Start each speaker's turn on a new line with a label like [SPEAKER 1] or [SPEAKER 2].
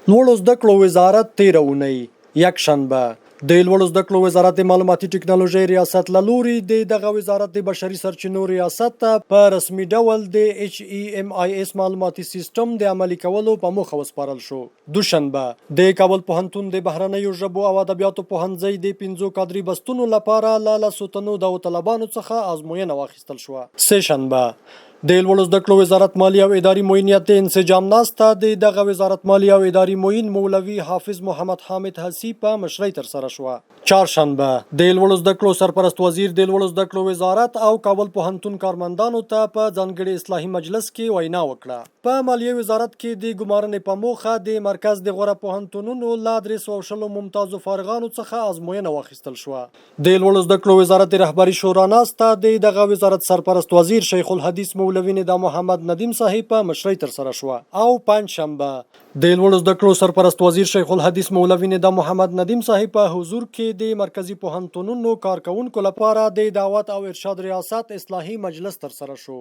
[SPEAKER 1] لوړو زده کړو وزارت تېره اونۍ یکشنبه د لوړو زده کړو وزارت د معلوماتي ټکنالوژۍ ریاست له لوري د دغه وزارت د بشري سرچینو ریاست ته په رسمي ډول د HEMIS معلوماتي سیستم د عملي کولو په موخه وسپارل شو. دوشنبه د کابل پوهنتون د بهرنیو ژبو او ادبیاتو پوهنځي د 5 کادري بستونو لپاره له لسو تنو داوطلبانو څخه ازموینه واخیستل شوه. سه شنبه د لوړو زده کړو وزارت مالی او اداري معینیت د انسجام ناسته د دغه وزارت مالی او اداري معین مولوي حافظ محمد حامد حسی په مشرۍ ترسره شوه. چهارشنبه د لوړو زده کړو سرپرست وزیر د لوړو زده کړو وزارت او کابل پوهنتون کارمندانو ته په ځانګړي اصلاحي مجلس کې وینا وکړه. په مالیې وزارت کې د ګمارنې په موخه د مرکز د غوره پوهنتونونو له 320 ممتازو فارغانو څخه ازموینه واخیستل شوه. د لوړو زده کړو وزارت د رهبري شورا ناسته د دغه وزارت سرپرست وزیر شیخ الحدیث مولوي ندا محمد ندیم صاحب په مشرۍ ترسره شوه. او پنجشنبه د لوړو زده کړو سرپرست وزیر شیخ الحدیث مولوي ندا محمد ندیم صاحب په حضور کې د مرکزی پوهنتونونو کارکونکو لپاره د دعوت او ارشاد ریاست اصلاحي مجلس ترسره شو.